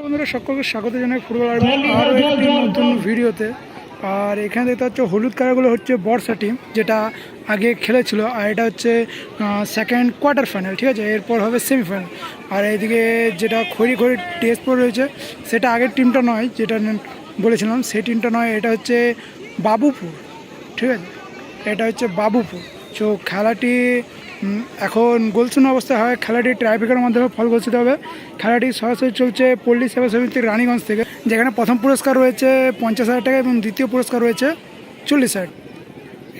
বন্ধুরা সকলকে স্বাগত জানাই ফুটবল আরও একটি নতুন ভিডিওতে। আর এখানে দেখতে পাচ্ছ হলুদ কালারগুলো হচ্ছে বর্ষা টিম, যেটা আগে খেলেছিল। আর এটা হচ্ছে সেকেন্ড কোয়ার্টার ফাইনাল, ঠিক আছে। এরপর হবে সেমিফাইনাল। আর এইদিকে যেটা খড়ি খড়ি টেস্ট পর রয়েছে, সেটা আগের টিমটা নয়, যেটা বলেছিলাম সেই টিমটা নয়। এটা হচ্ছে বাবুপুর, ঠিক আছে। এটা হচ্ছে বাবুপুর। তো খেলাটি এখন গোলশূন্য অবস্থায় হয়। খেলাটি ট্রাইব্রেকারের মাধ্যমে ফল ঘোষিত হবে। খেলাটি সরাসরি চলছে পল্লী সেবা সমিতির রানীগঞ্জ থেকে, যেখানে প্রথম পুরস্কার রয়েছে 50,000 টাকা এবং দ্বিতীয় পুরস্কার রয়েছে 40,000।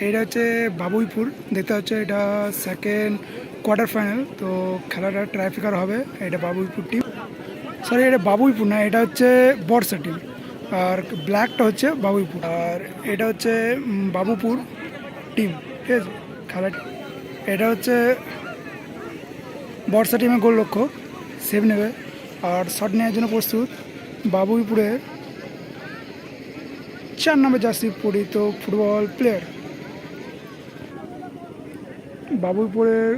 এইটা হচ্ছে বাবুইপুর, দেখতে হচ্ছে এটা সেকেন্ড কোয়ার্টার ফাইনাল। তো খেলাটা ট্রাইব্রেকার হবে। এটা বাবুইপুর টিম, সরি এটা বাবুইপুর না, এটা হচ্ছে বর্ষা টিম। আর ব্ল্যাকটা হচ্ছে বাবুইপুর, আর এটা হচ্ছে বাবুপুর টিম, ঠিক আছে। খেলাটি এটা হচ্ছে বর্ষা টিমের গোলরক্ষক, সেভ নেবে। আর শট নেওয়ার জন্য প্রস্তুত বাবুইপুরে 4 নম্বর জার্সি পরিহিত ফুটবল প্লেয়ার। বাবুইপুরের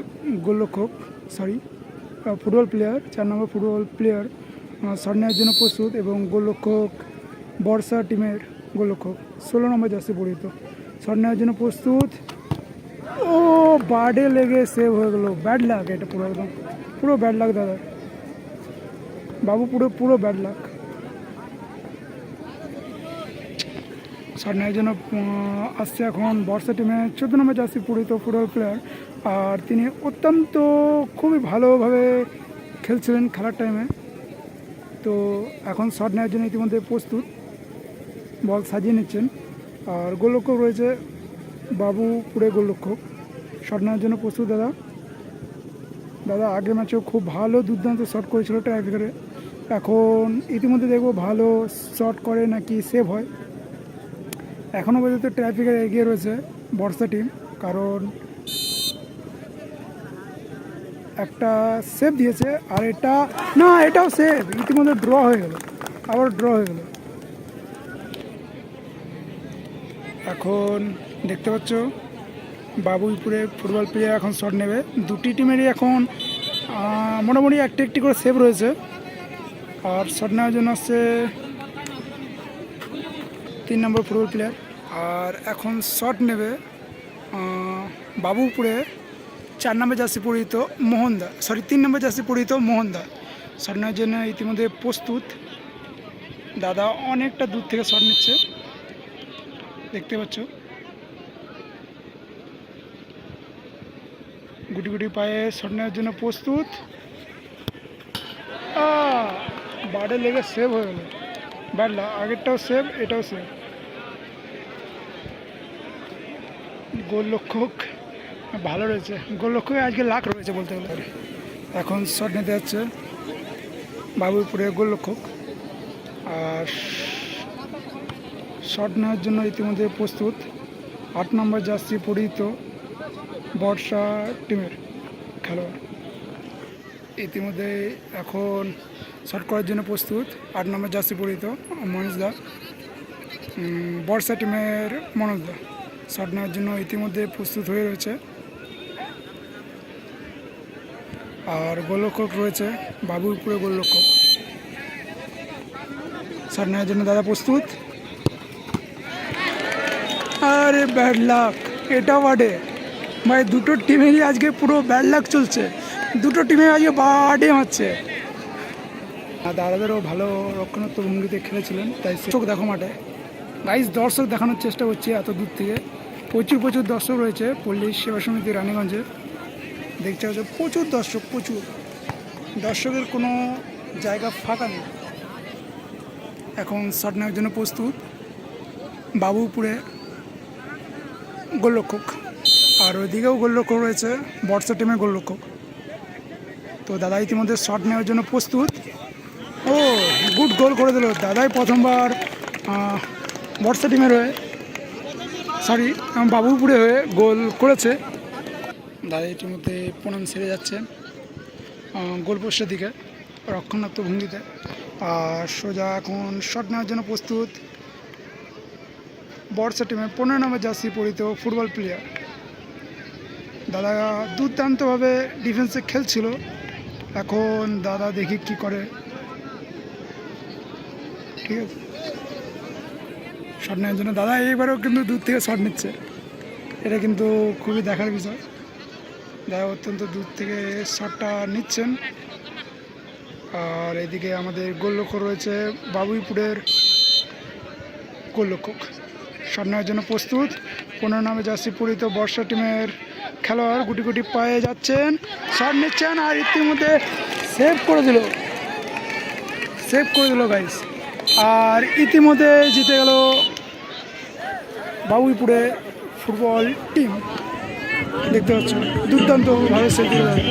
গোলরক্ষক, সরি ফুটবল প্লেয়ার, 4 নম্বর ফুটবল প্লেয়ার শট নেওয়ার জন্য প্রস্তুত। এবং গোলরক্ষক বর্ষা টিমের গোলরক্ষক 16 নম্বর জার্সি পরিহিত, শট নেওয়ার জন্য প্রস্তুত। ও বার্ডে লেগে সেভ হয়ে গেল, ব্যাড লাক। এটা পুরো একদম পুরো ব্যাড লাক দাদা, বাবু পুরো ব্যাড লাক। শট নেওয়ার জন্য আসছে এখন বর্ষা টিমে 14 নম্বর জার্সি পরিহিত ফুটবল প্লেয়ার। আর তিনি অত্যন্ত খুবই ভালোভাবে খেলছিলেন খেলার টাইমে। তো এখন শট নেওয়ার জন্য ইতিমধ্যে প্রস্তুত, বল সাজিয়ে নিচ্ছেন। আর গোলরক্ষক রয়েছে বাবুপুরে গোলরক্ষক, শট নেওয়ার জন্য প্রস্তুত দাদা আগের ম্যাচেও খুব ভালো দুর্দান্ত শট করেছিল ট্রাইব্রেকারে। এখন ইতিমধ্যে দেখবো ভালো শট করে নাকি সেভ হয়। এখনও পর্যন্ত ট্রাইব্রেকারে এগিয়ে রয়েছে বর্ষা টিম, কারণ একটা সেভ দিয়েছে আর এটা না, এটাও সেভ। ইতিমধ্যে ড্র হয়ে গেল, আবার ড্র হয়ে গেল। এখন দেখতে পাচ্ছ বাবুইপুরে ফুটবল প্লেয়ার এখন শট নেবে। দুটি টিমেরই এখন মোটামুটি একটি করে সেভ রয়েছে। আর শট নেওয়ার জন্য আসছে 3 নম্বর ফুটবল প্লেয়ার। আর এখন শট নেবে বাবুপুরে 4 নম্বর জার্সি পরিহিত মোহনদা, সরি 3 নম্বর জার্সি পরিহিত মোহনদা। শট নেওয়ার জন্য ইতিমধ্যে প্রস্তুত। দাদা অনেকটা দূর থেকে শট নিচ্ছে, দেখতে পাচ্ছ। গুটি গুটি পায়ে শট নেওয়ার জন্য প্রস্তুত। বার্ডে লেগে সেভ হয়ে গেল, ব্যাড লাক। আগেরটাও সেভ, এটাও সেভ। গোলরক্ষক ভালো রয়েছে, গোলরক্ষক আজকে লাক রয়েছে বলতে গেলে। এখন শট নিতে যাচ্ছে বাবুইপুরের গোলরক্ষক। আর শট নেওয়ার জন্য ইতিমধ্যে প্রস্তুত 8 নম্বর জার্সি পরিহিত বর্ষা টিমের খেলোয়াড়। ইতিমধ্যে এখন শট করার জন্য প্রস্তুত 8 নম্বর জার্সি পরিহিত মনোজ দা, বর্ষা টিমের মনোজ দা। শট নেওয়ার জন্য ইতিমধ্যে প্রস্তুত হয়ে রয়েছে। আর গোলরক্ষক রয়েছে বাবুইপুরে গোলরক্ষক, শট নেওয়ার জন্য দাদা প্রস্তুত। আরে ব্যাড লাক, এটা বার্ডে ভাই। দুটো টিমেরই আজকে পুরো ব্যাড লাক চলছে, দুটো টিমে আজকে বার্ডে মারছে। দাদাদেরও ভালো রক্ষণাত্মক ভঙ্গিতে খেলেছিলেন, তাই চোখ দেখো মাঠে। গাইজ দর্শক দেখানোর চেষ্টা করছি এত দূর থেকে। প্রচুর দর্শক রয়েছে পল্লী সেবা সমিতি রানীগঞ্জে, দেখতে হচ্ছে প্রচুর দর্শক, প্রচুর দর্শকের কোনো জায়গা ফাঁকা নেই। এখন শট নেওয়ার জন্য প্রস্তুত বাবুপুরে গোলরক্ষক। আর ওইদিকেও গোলরক্ষক রয়েছে বর্ষা টিমের গোলরক্ষক। তো দাদা ইতিমধ্যে শট নেওয়ার জন্য প্রস্তুত। ও গুড গোল করে দিল দাদাই, প্রথমবার বর্ষা টিমের হয়ে, সরি বাবুপুরে হয়ে গোল করেছে। দাদা ইতিমধ্যে প্রণাম সেরে যাচ্ছে গোলপোস্টের দিকে রক্ষণাত্মক ভঙ্গিতে। আর সোজা এখন শট নেওয়ার জন্য প্রস্তুত বর্ষা টিমের 15 নম্বর জার্সি পরিহিত ফুটবল প্লেয়ার। দাদা দুর্দান্তভাবে ডিফেন্সে খেলছিল। এখন দাদা দেখি কি করে। ঠিক আছে, শট নেওয়ার জন্য দাদা এইবারও কিন্তু দূর থেকে শট নিচ্ছে, এটা কিন্তু খুবই দেখার বিষয়। দাদা অত্যন্ত দূর থেকে শটটা নিচ্ছেন। আর এদিকে আমাদের গোলরক্ষক রয়েছে বাবুইপুরের গোলরক্ষক, শট নেওয়ার জন্য প্রস্তুত। 15 নামে জার্সি পরিহিত বর্ষা টিমের খেলোয়াড় গুটি গুটি পায়ে যাচ্ছেন, শট নিচ্ছেন আর ইতিমধ্যে সেভ করে দিল গাইস। আর ইতিমধ্যে জিতে গেল বাবুইপুরে ফুটবল টিম, দেখতে পাচ্ছ দুর্দান্তভাবে সেভ করে দেয়।